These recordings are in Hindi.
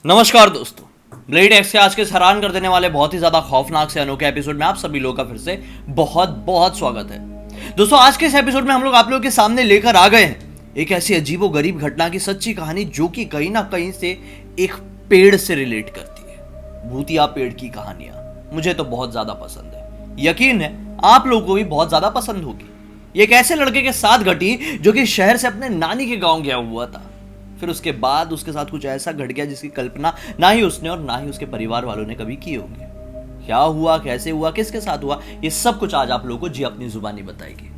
नमस्कार दोस्तों, ब्लेड एक्स के आज के हैरान कर देने वाले बहुत ही ज्यादा खौफनाक से अनोखे एपिसोड में आप सभी लोगों का फिर से बहुत बहुत स्वागत है। दोस्तों, आज के इस एपिसोड में हम लोग आप लोगों के सामने लेकर आ गए हैं एक ऐसी अजीबोगरीब घटना की सच्ची कहानी जो कि कहीं ना कहीं से एक पेड़ से रिलेट करती है। भूतिया पेड़ की कहानियां मुझे तो बहुत ज्यादा पसंद है, यकीन है आप लोगों को भी बहुत ज्यादा पसंद होगी। ये एक ऐसे लड़के के साथ घटी जो कि शहर से अपने नानी के गांव गया हुआ था। फिर उसके बाद उसके साथ कुछ ऐसा घट गया जिसकी कल्पना ना ही उसने और ना ही उसके परिवार वालों ने कभी की होगी। क्या हुआ, कैसे हुआ, किसके साथ हुआ, ये सब कुछ आज आप लोगों को जी अपनी जुबानी बताएगी।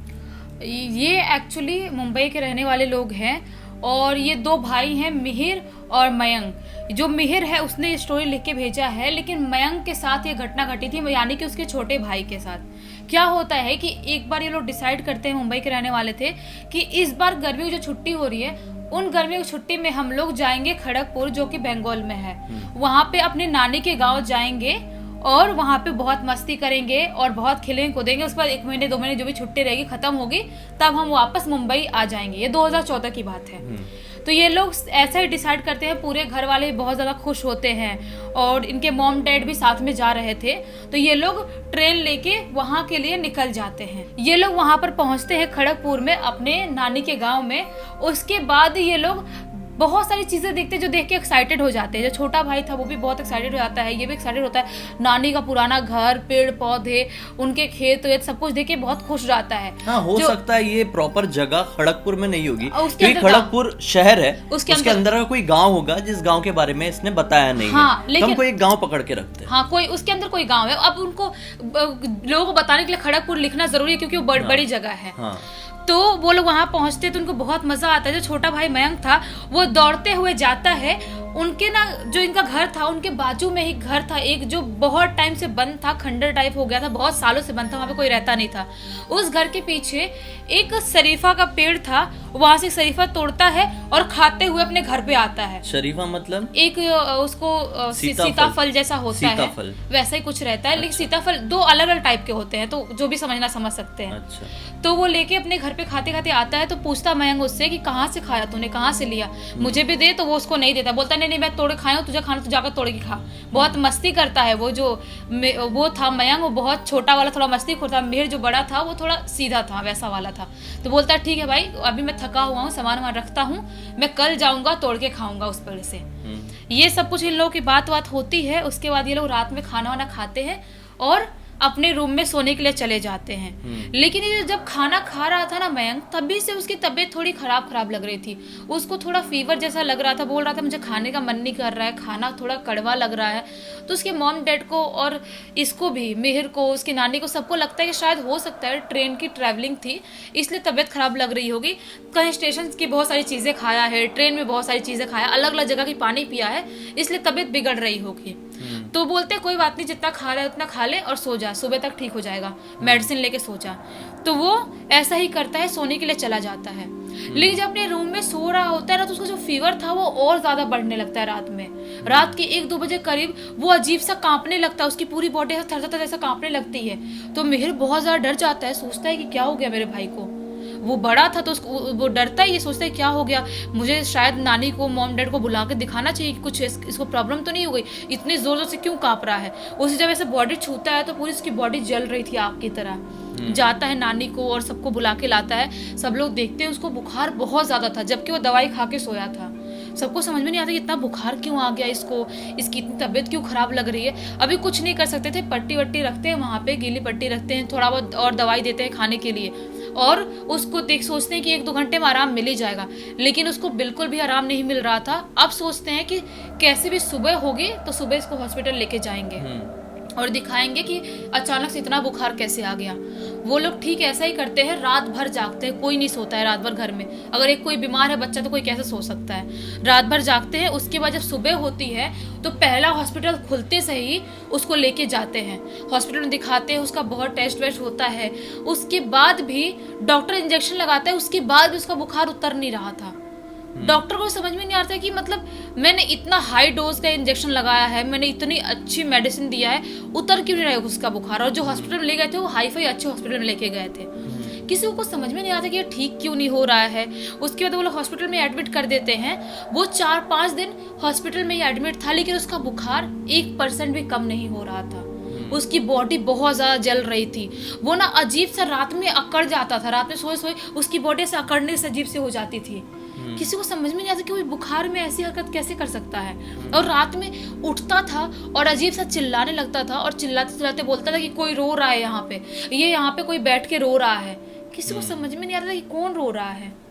ये एक्चुअली मुंबई के रहने वाले लोग हैं और ये दो भाई हैं, मिहिर और मयंक। जो मिहिर है उसने ये स्टोरी लिख के भेजा है, लेकिन मयंक के साथ ये घटना घटी थी, यानी कि उसके छोटे भाई के साथ। क्या होता है कि एक बार ये लोग डिसाइड करते हैं, मुंबई के रहने वाले थे, कि इस बार गर्मियों की जो छुट्टी हो रही है उन गर्मियों की छुट्टी में हम लोग जाएंगे खड़गपुर, जो कि बंगाल में है। वहाँ पे अपने नानी के गांव जाएंगे और वहाँ पे बहुत मस्ती करेंगे और बहुत खेलेंगे कूदेंगे। उसके बाद 1 महीने 2 महीने जो भी छुट्टी रहेगी खत्म होगी, तब हम वापस मुंबई आ जाएंगे। ये 2014 की बात है। तो ये लोग ऐसा ही डिसाइड करते हैं, पूरे घर वाले बहुत ज़्यादा खुश होते हैं और इनके मॉम डैड भी साथ में जा रहे थे। तो ये लोग ट्रेन लेके वहाँ के लिए निकल जाते हैं। ये लोग वहाँ पर पहुँचते हैं खड़गपुर में, अपने नानी के गाँव में। उसके बाद ये लोग बहुत सारी चीजें देखते हैं जो देख के एक्साइटेड हो जाते हैं। जो छोटा भाई था वो भी बहुत एक्साइटेड हो जाता है, ये भी एक्साइटेड होता है। नानी का पुराना घर, पेड़ पौधे, उनके खेत वेत सब कुछ देख के बहुत खुश रहता है। हाँ, हो सकता है ये प्रॉपर जगह खड़गपुर में नहीं होगी, क्योंकि खड़गपुर शहर है, उसके अंदर का कोई गांव होगा जिस गांव के बारे में इसने बताया नहीं है। लेकिन हम कोई एक गांव पकड़ के रखते हैं। हाँ, कोई उसके अंदर कोई गाँव है। अब उनको लोगों को बताने के लिए खड़गपुर लिखना जरूरी है, क्योंकि वो बड़ी जगह है। तो वो लोग वहां पहुंचते तो उनको बहुत मजा आता है। जो छोटा भाई मयंक था वो दौड़ते हुए जाता है। उनके ना जो इनका घर था उनके बाजू में ही घर था एक, जो बहुत टाइम से बंद था, खंडर टाइप हो गया था, बहुत सालों से बंद था, वहां पे कोई रहता नहीं था। उस घर के पीछे एक शरीफा का पेड़ था, वहां से शरीफा तोड़ता है और खाते हुए अपने घर पे आता है। शरीफा मतलब एक उसको सीताफल जैसा होता है, वैसा ही कुछ रहता है। लेकिन सीताफल 2 अलग अलग टाइप के होते हैं, तो जो भी समझना समझ सकते हैं। तो वो लेके अपने घर पे खाते खाते आता है। तो पूछता मयंक उससे कि कहाँ से खाया तूने, कहाँ से लिया, मुझे भी दे। तो वो उसको नहीं देता, बोलता नहीं मैं तोड़ के खाया हूँ, तुझे खाना तो जाकर तोड़ के खा। बहुत मस्ती करता है वो। जो वो था मयंक, वो बहुत छोटा वाला थोड़ा मस्तीखोर था। मिहिर जो बड़ा था वो थोड़ा सीधा था, वैसा वाला था। तो बोलता है ठीक है भाई, अभी मैं थका हुआ हूँ, सामान वामान रखता हूँ, मैं कल जाऊंगा तोड़ के खाऊंगा उस पेड़ से। ये सब कुछ इन लोगों की बात होती है। उसके बाद ये लोग रात में खाना वाना खाते हैं और अपने रूम में सोने के लिए चले जाते हैं। लेकिन ये जब खाना खा रहा था ना मयंक, तभी से उसकी तबीयत थोड़ी खराब लग रही थी। उसको थोड़ा फीवर जैसा लग रहा था, बोल रहा था मुझे खाने का मन नहीं कर रहा है, खाना थोड़ा कड़वा लग रहा है। तो उसके मॉम डैड को और इसको भी, मिहिर को, उसकी नानी को, सबको लगता है कि शायद हो सकता है ट्रेन की ट्रैवलिंग थी, इसलिए तबीयत खराब लग रही होगी। कहीं स्टेशन की बहुत सारी चीज़ें खाया है, ट्रेन में बहुत सारी चीज़ें खाया, अलग अलग जगह की पानी पिया है, इसलिए तबीयत बिगड़ रही होगी। तो बोलते कोई बात नहीं, जितना खा रहा है उतना खा ले और सो जा, सुबह तक ठीक हो जाएगा, मेडिसिन लेके सो जा। तो वो ऐसा ही करता है, सोने के लिए चला जाता है। लेकिन जब अपने रूम में सो रहा होता है ना, तो उसका जो फीवर था वो और ज्यादा बढ़ने लगता है। रात के 1-2 बजे करीब वो अजीब सा कांपने लगता है, उसकी पूरी बॉडी ऐसा थरथर जैसा कांपने लगती है। तो मिहिर बहुत ज्यादा डर जाता है, सोचता है कि क्या हो गया मेरे भाई को। वो बड़ा था तो उसको वो डरता है, ये सोचता है क्या हो गया, मुझे शायद नानी को, मॉम डैड को बुला के दिखाना चाहिए कि कुछ इसको प्रॉब्लम तो नहीं हो गई, इतनी जोर जोर से क्यों कांप रहा है। उसे जब ऐसे बॉडी छूता है तो पूरी उसकी बॉडी जल रही थी आग की तरह। जाता है नानी को और सबको बुला के लाता है। सब लोग देखते हैं उसको बुखार बहुत ज्यादा था, जबकि वो दवाई खा के सोया था। सबको समझ में नहीं आता इतना बुखार क्यों आ गया इसको, इसकी इतनी तबीयत क्यों खराब लग रही है। अभी कुछ नहीं कर सकते थे, पट्टी वट्टी रखते हैं वहाँ पे, गीली पट्टी रखते हैं, थोड़ा बहुत और दवाई देते हैं खाने के लिए, और उसको सोचते हैं कि 1-2 घंटे में आराम मिल ही जाएगा। लेकिन उसको बिल्कुल भी आराम नहीं मिल रहा था। अब सोचते हैं कि कैसे भी सुबह होगी तो सुबह इसको हॉस्पिटल लेके जाएंगे और दिखाएंगे कि अचानक से इतना बुखार कैसे आ गया। वो लोग ठीक ऐसा ही करते हैं, रात भर जागते हैं, कोई नहीं सोता है रात भर घर में। अगर एक कोई बीमार है बच्चा तो कोई कैसे सो सकता है, रात भर जागते हैं। उसके बाद जब सुबह होती है तो पहला हॉस्पिटल खुलते से ही उसको लेके जाते हैं, हॉस्पिटल में दिखाते हैं, उसका बहुत टेस्ट वेस्ट होता है। उसके बाद भी डॉक्टर इंजेक्शन लगाता है, उसके बाद भी उसका बुखार उतर नहीं रहा था। डॉक्टर को समझ में नहीं आता कि मतलब मैंने इतना हाई डोज का इंजेक्शन लगाया है, मैंने इतनी अच्छी मेडिसिन दिया है, उतर क्यों नहीं रहा है उसका बुखार। और जो हॉस्पिटल में ले गए थे वो हाई फाई अच्छे हॉस्पिटल में लेके गए थे, किसी को समझ में नहीं आता कि ये ठीक क्यों नहीं हो रहा है। उसके बाद वो लोग हॉस्पिटल में एडमिट कर देते हैं। वो 4-5 दिन हॉस्पिटल में ही एडमिट था, लेकिन उसका बुखार 1% भी कम नहीं हो रहा था। उसकी बॉडी बहुत ज़्यादा जल रही थी। वो ना अजीब सा रात में अकड़ जाता था, रात में सोए सोए उसकी बॉडी से अकड़ने से अजीब से हो जाती थी। किसी को समझ में नहीं आता कि वो बुखार में ऐसी हरकत कैसे कर सकता है। और रात में उठता था और अजीब सा चिल्लाने लगता था, और चिल्लाते चिल्लाते बोलता था कि कोई रो रहा है यहाँ पे, ये यहाँ पे कोई बैठ के रो रहा है। किसी को समझ में नहीं आता कि कौन रो रहा है।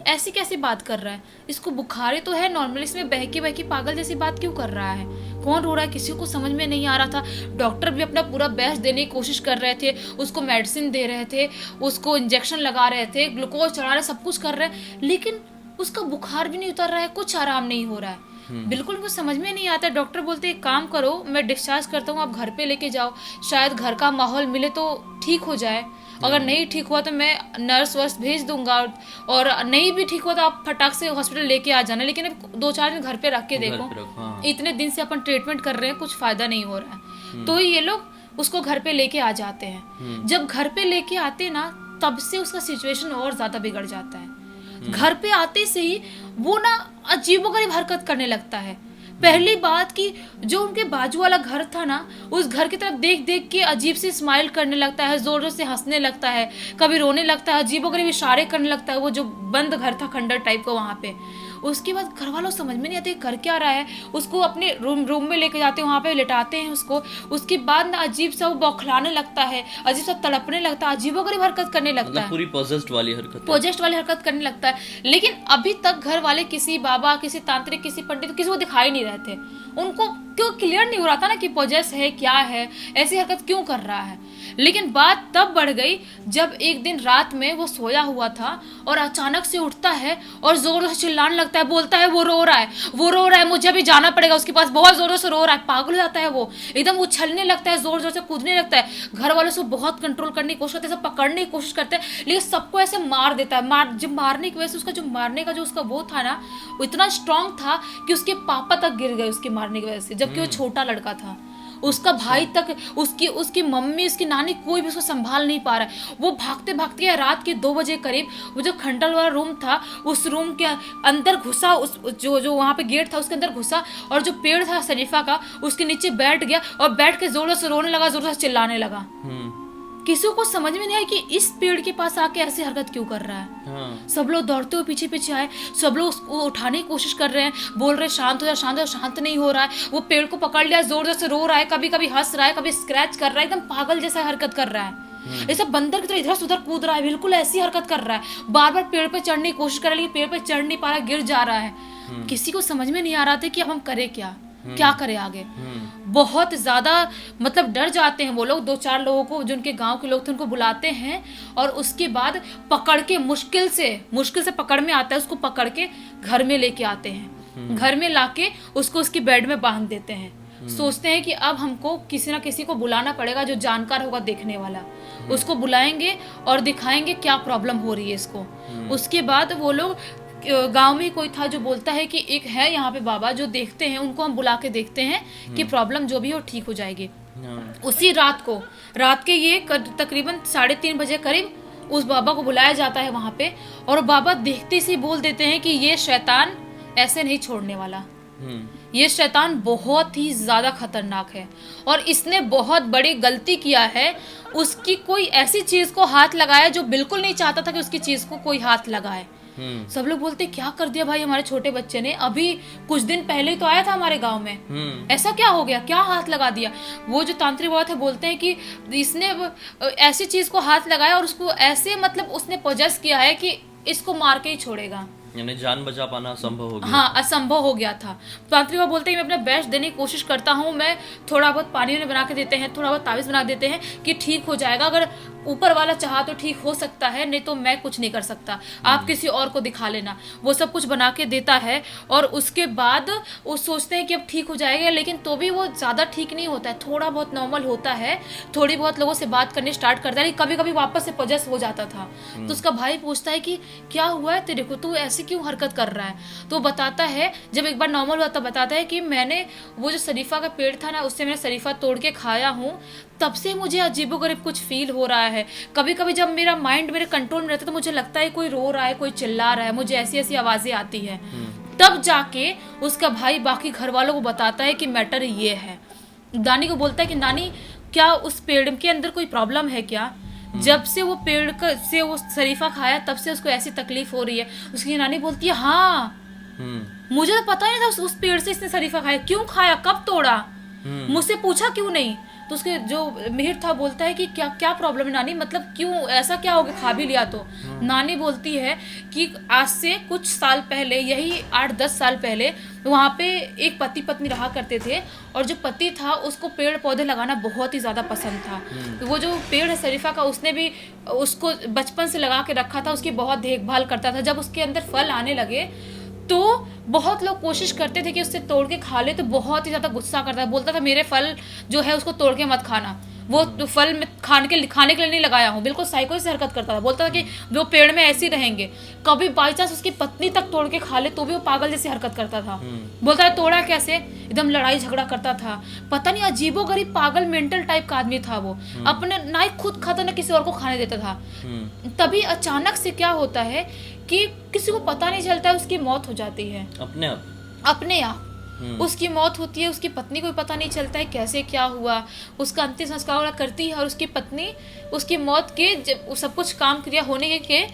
ऐसी कैसी बात कर रहा है, इसको बुखार ही तो है नॉर्मली, इसमें बहकी बहकी पागल जैसी बात क्यों कर रहा है, कौन रो रहा है, किसी को समझ में नहीं आ रहा था। डॉक्टर भी अपना पूरा बेस्ट देने की कोशिश कर रहे थे, उसको मेडिसिन दे रहे थे, उसको इंजेक्शन लगा रहे थे, ग्लूकोज चढ़ा रहे, सब कुछ कर रहे हैं, लेकिन उसका बुखार भी नहीं उतर रहा है, कुछ आराम नहीं हो रहा है। बिल्कुल कुछ समझ में नहीं आता। डॉक्टर बोलते एक काम करो, मैं डिस्चार्ज करता हूँ, आप घर पे लेके जाओ, शायद घर का माहौल मिले तो ठीक हो जाए, अगर नहीं ठीक हुआ तो मैं नर्स वर्स भेज दूंगा, और नहीं भी ठीक हुआ तो आप फटाक से हॉस्पिटल लेके आ जाना, लेकिन अब 2-4 दिन घर पे रख के देखो। इतने दिन से अपन ट्रीटमेंट कर रहे हैं, कुछ फायदा नहीं हो रहा है। तो ये लोग उसको घर पे लेके आ जाते हैं। जब घर पे लेके आते ना, तब से उसका सिचुएशन और ज्यादा बिगड़ जाता है। घर पे आते से ही वो ना अजीबोगरीब हरकत करने लगता है। पहली बात कि जो उनके बाजू वाला घर था ना, उस घर की तरफ देख देख के अजीब से स्माइल करने लगता है, जोर जोर से हंसने लगता है, कभी रोने लगता है, अजीबोगरीब इशारे करने लगता है। वो जो बंद घर था खंडर टाइप का वहाँ पे, उसके बाद घर वालों समझ में नहीं आते कर क्या रहा है। उसको अपने रूम में लेके जाते हैं, वहाँ पे लिटाते हैं उसको। उसके बाद ना अजीब सा वो बौखलाने लगता है, अजीब सा तड़पने लगता है, अजीबोगरीब हरकत करने लगता है, पूरी पोजेस्ड वाली हरकत करने लगता है। लेकिन अभी तक घर वाले किसी बाबा, किसी तांत्रिक, किसी पंडित, किसी को दिखाई नहीं रहे थे। उनको क्यों क्लियर नहीं हो रहा था ना कि पोजेस है क्या है, ऐसी हरकत क्यों कर रहा है। लेकिन बात तब बढ़ गई जब एक दिन रात में वो सोया हुआ था और अचानक से उठता है और जोर से चिल्लाने लगता है, बोलता है वो रो रहा है, मुझे अभी जाना पड़ेगा उसके पास, बहुत जोरों से रो रहा है। पागल हो जाता है वो, एकदम उछलने लगता है, जोर जोर से कूदने लगता है। घर वालों से बहुत कंट्रोल करने की कोशिश करते हैं, सब पकड़ने की कोशिश करते हैं, लेकिन सबको ऐसे मार देता है। जब मारने की वजह से उसका जो मारने का जो उसका वो था ना, वो इतना स्ट्रांग था कि उसके पापा तक गिर गए उसके मारने की वजह से, जबकि वो छोटा लड़का था। उसका भाई तक, उसकी मम्मी, उसकी नानी, कोई भी उसको संभाल नहीं पा रहा है। वो भागते भागते रात के 2 बजे करीब वो जो खंडल वाला रूम था, उस रूम के अंदर घुसा, उस जो वहाँ पे गेट था उसके अंदर घुसा, और जो पेड़ था शरीफा का उसके नीचे बैठ गया, और बैठ के जोरों से रोने लगा, जोरों से चिल्लाने लगा। किसी को समझ में नहीं आया कि इस पेड़ के पास आके ऐसी हरकत क्यों कर रहा है। सब लोग दौड़ते हुए पीछे पीछे आए, सब लोग उसको उठाने की कोशिश कर रहे हैं, बोल रहे शांत हो जा, शांत नहीं हो रहा है। वो पेड़ को पकड़ लिया, जोर जोर से रो रहा है, कभी कभी हंस रहा है, कभी स्क्रैच कर रहा है, एकदम पागल जैसा हरकत कर रहा है। ऐसा बंदर की तरह इधर से उधर कूद रहा है, बिल्कुल ऐसी हरकत कर रहा है। बार बार पेड़ पे चढ़ने की कोशिश कर रहा है, लेकिन पेड़ पे चढ़ नहीं पा रहा, गिर जा रहा है। किसी को समझ में नहीं आ रहा था कि अब हम करें क्या करें आगे। बहुत ज्यादा मतलब डर जाते हैं वो लोग। 2-4 लोगों को, जो उनके गांव के लोग थे, उनको बुलाते हैं, और उसके बाद पकड़ के मुश्किल से पकड़ में आता है, उसको पकड़ के घर में लेके आते हैं। घर में लाके उसको उसकी बेड में बांध देते हैं। सोचते हैं कि अब हमको किसी ना किसी को बुलाना पड़ेगा जो जानकार होगा देखने वाला, उसको बुलाएंगे और दिखाएंगे क्या प्रॉब्लम हो रही है इसको। उसके बाद वो लोग, गांव में कोई था जो बोलता है कि एक है यहाँ पे बाबा जो देखते हैं, उनको हम बुला के देखते हैं कि प्रॉब्लम जो भी हो ठीक हो जाएगी। उसी रात के ये तकरीबन 3:30 बजे करीब उस बाबा को बुलाया जाता है वहाँ पे, और बाबा देखते से बोल देते हैं कि ये शैतान ऐसे नहीं छोड़ने वाला, ये शैतान बहुत ही ज्यादा खतरनाक है, और इसने बहुत बड़ी गलती किया है। उसकी कोई ऐसी चीज को हाथ लगाया जो बिल्कुल नहीं चाहता था कि उसकी चीज को कोई हाथ लगाए। सब लोग बोलते क्या कर दिया भाई हमारे छोटे बच्चे ने, अभी कुछ दिन पहले तो आया था हमारे गांव में, ऐसा क्या हो गया, क्या हाथ लगा दिया। वो जो तांत्रिक बाबा थे बोलते हैं कि इसने ऐसी चीज को हाथ लगाया और उसको ऐसे मतलब उसने पोजेस किया है कि इसको मार के ही छोड़ेगा, यानी जान बचा पाना असंभव हो गया। हाँ, असंभव हो गया था। तांत्रिक बाबा बोलते हैं मैं अपना बेस्ट देने की कोशिश करता हूँ, मैं थोड़ा बहुत पानी में बना के देते हैं, थोड़ा बहुत ताबीज बना देते हैं कि ठीक हो जाएगा, अगर ऊपर वाला चाहा तो ठीक हो सकता है, नहीं तो मैं कुछ नहीं कर सकता, आप किसी और को दिखा लेना। वो सब कुछ बना के देता है, और उसके बाद वो सोचते हैं कि अब ठीक हो जाएगा, लेकिन तो भी वो ज़्यादा ठीक नहीं होता है, थोड़ा बहुत नॉर्मल होता है, थोड़ी बहुत लोगों से बात करने स्टार्ट करता है, कभी कभी वापस से पोजेस हो जाता था। तो उसका भाई पूछता है कि क्या हुआ है तेरे को, तू ऐसे ऐसी क्यों हरकत कर रहा है। तो बताता है जब एक बार नॉर्मल हुआ तब बताता है कि मैंने वो जो शरीफा का पेड़ था ना, उससे मैंने शरीफा तोड़ के खाया हूँ, तब से मुझे अजीबोगरीब कुछ फील हो रहा है। कभी कभी जब मेरा माइंड मेरे कंट्रोल में रहता है तो मुझे लगता है कोई रो रहा है, कोई चिल्ला रहा है, मुझे ऐसी ऐसी आवाज़ें आती है। तब जाके उसका भाई बाकी घर वालों को बताता है कि मैटर ये है। नानी को बोलता है कि नानी क्या उस पेड़ के अंदर कोई प्रॉब्लम है क्या, जब से वो पेड़ का से वो शरीफा खाया तब से उसको ऐसी तकलीफ हो रही है। उसकी नानी बोलती है हाँ मुझे तो पता ही नहीं था उस पेड़ से इसने शरीफा खाया, क्यों खाया, कब तोड़ा, मुझसे पूछा क्यों नहीं। तो उसके जो मिहिर था बोलता है कि क्या क्या प्रॉब्लम है नानी, मतलब क्यों ऐसा क्या हो गया, खा भी लिया तो। नानी बोलती है कि आज से कुछ साल पहले, यही 8-10 साल पहले, वहाँ पे एक पति पत्नी रहा करते थे और जो पति था उसको पेड़ पौधे लगाना बहुत ही ज़्यादा पसंद था। तो वो जो पेड़ है शरीफा का, उसने भी उसको बचपन से लगा के रखा था, उसकी बहुत देखभाल करता था। जब उसके अंदर फल आने लगे तो बहुत लोग कोशिश करते थे कि उससे तोड़ के खा ले, तो बहुत ही ज़्यादा गुस्सा करता था, बोलता था मेरे फल जो है उसको तोड़ के मत खाना, वो तो फल में खाने के लिए नहीं लगाया हूँ। बिल्कुल साइको से हरकत करता था, बोलता था कि वो पेड़ में ऐसे ही रहेंगे। कभी बाई चांस उसकी पत्नी तक तोड़ के खा ले तो भी वो पागल जैसी हरकत करता था। बोलता है तोड़ा कैसे, एकदम लड़ाई झगड़ा करता था, पता नहीं अजीबोगरीब पागल मेंटल टाइप का आदमी था वो। अपने ना ही खुद खाता ना किसी और को खाने देता था। तभी अचानक से क्या होता है कि किसी को पता नहीं चलता है, उसकी मौत हो जाती है अपने आप। उसकी मौत होती है, उसकी पत्नी को भी पता नहीं चलता है कैसे क्या हुआ। उसका अंतिम संस्कार करती है और उसकी पत्नी उसकी मौत के सब कुछ काम क्रिया होने के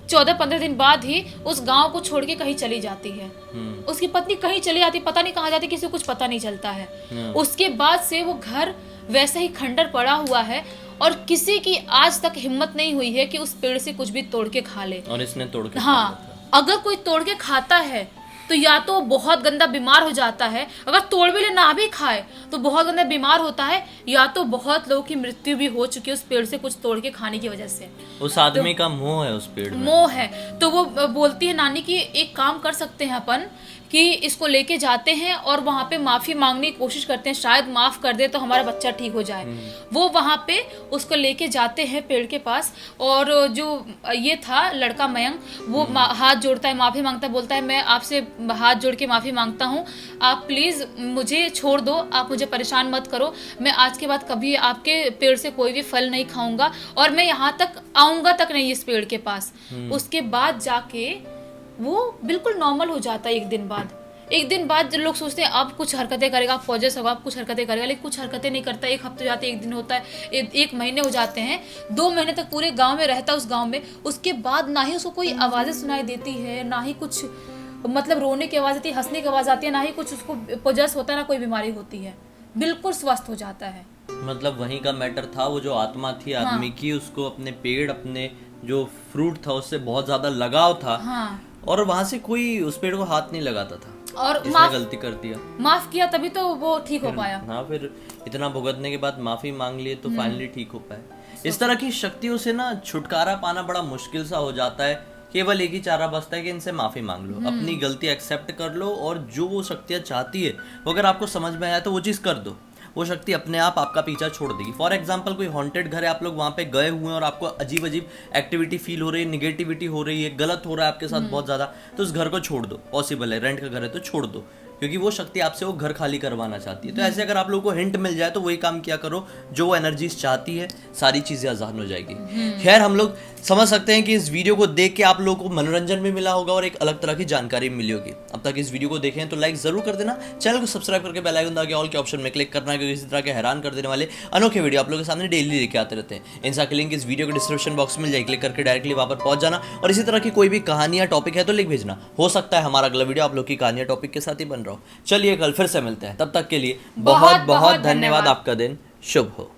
14-15 दिन बाद ही उस गांव को छोड़ के कहीं चली जाती है। उसकी पत्नी कहीं चली जाती, पता नहीं कहाँ जाती, किसी को कुछ पता नहीं चलता है। उसके बाद से वो घर वैसे ही खंडर पड़ा हुआ है और किसी की आज तक हिम्मत नहीं हुई है कि उस पेड़ से कुछ भी तोड़ के खा ले। और इसने तोड़ के हाँ, अगर कोई तोड़ के खाता है तो या तो बहुत गंदा बीमार हो जाता है, अगर तोड़ भी ले ना भी खाए तो बहुत गंदा बीमार होता है, या तो बहुत लोगों की मृत्यु भी हो चुकी है उस पेड़ से कुछ तोड़ के खाने की वजह से। उस आदमी का मोह है उस पेड़ में, मोह है। तो वो बोलती है नानी कि एक काम कर सकते हैं अपन कि इसको लेके जाते हैं और वहाँ पे माफ़ी मांगने की कोशिश करते हैं, शायद माफ़ कर दे तो हमारा बच्चा ठीक हो जाए। वो वहाँ पे उसको लेके जाते हैं पेड़ के पास और जो ये था लड़का मयंक, वो हाथ जोड़ता है, माफ़ी मांगता है, बोलता है मैं आपसे हाथ जोड़ के माफ़ी मांगता हूँ, आप प्लीज़ मुझे छोड़ दो, आप मुझे परेशान मत करो, मैं आज के बाद कभी आपके पेड़ से कोई भी फल नहीं खाऊंगा और मैं यहाँ तक आऊँगा तक नहीं इस पेड़ के पास। उसके बाद जाके वो बिल्कुल नॉर्मल हो जाता है। एक दिन बाद लोग सोचते हैं अब कुछ हरकतें करेगा, पॉजेस होगा, अब कुछ हरकतें करेगा, लेकिन कुछ हरकतें नहीं करता। एक हफ्ते जाते, एक दिन होता है, एक महीने हो जाते हैं, 2 महीने तक पूरे गांव में रहता है उस गांव में। उसके बाद ना ही उसको कोई आवाज़ें सुनाई देती है, ना ही कुछ मतलब रोने की आवाज़ आती है, हंसने की आवाज़ आती है, ना ही कुछ उसको पॉजेस होता है, ना कोई बीमारी होती है, बिल्कुल स्वस्थ हो जाता है। मतलब वहीं का मैटर था, वो जो आत्मा थी आदमी की, उसको अपने पेड़, अपने जो फ्रूट था उससे बहुत ज्यादा लगाव था। और वहां से कोई उस पेड़ को हाथ नहीं लगाता था और गलती कर दिया, माफ किया तभी तो वो ठीक हो पाया। हाँ, फिर इतना भुगतने के बाद माफी मांग लिए तो फाइनली ठीक हो पाए। इस तरह की शक्तियों से ना छुटकारा पाना बड़ा मुश्किल सा हो जाता है। केवल एक ही चारा बचता है कि इनसे माफी मांग लो, अपनी गलती एक्सेप्ट कर लो और जो वो शक्तियाँ चाहती है वो अगर आपको समझ में आया तो वो चीज़ कर दो, वो शक्ति अपने आप आपका पीछा छोड़ देगी। फॉर एग्जाम्पल कोई हॉन्टेड घर है, आप लोग वहाँ पे गए हुए हैं और आपको अजीब अजीब एक्टिविटी फील हो रही है, निगेटिविटी हो रही है, गलत हो रहा है आपके साथ बहुत ज़्यादा, तो उस घर को छोड़ दो। पॉसिबल है, रेंट का घर है तो छोड़ दो, क्योंकि वो शक्ति आपसे वो घर खाली करवाना चाहती है। तो ऐसे अगर आप लोगों को हिंट मिल जाए तो वही काम किया करो जो वो एनर्जीज चाहती है, सारी चीज़ें आसान हो जाएगी। खैर, हम लोग समझ सकते हैं कि इस वीडियो को देख के आप लोगों को मनोरंजन भी मिला होगा और एक अलग तरह की जानकारी मिली होगी। अब तक इस वीडियो को देखें तो लाइक जरूर कर देना, चैनल को सब्सक्राइब करके बेल आइकन दबा के ऑल के ऑप्शन में क्लिक करना, क्योंकि इसी तरह के हैरान कर देने वाले अनोखे वीडियो आप लोगों के सामने डेली लेके आते रहते हैं। इनसा की लिंक इस वीडियो के डिस्क्रिप्शन बॉक्स में मिल जाएगी, क्लिक करके डायरेक्टली वहां पर पहुंच जाना। और इसी तरह की कोई भी कहानियां टॉपिक है तो लिख भेजना, हो सकता है हमारा अगला वीडियो आप लोग की कहानियां टॉपिक के साथ ही बन रहा हो। चलिए कल फिर से मिलते हैं, तब तक के लिए बहुत बहुत धन्यवाद। आपका दिन शुभ हो।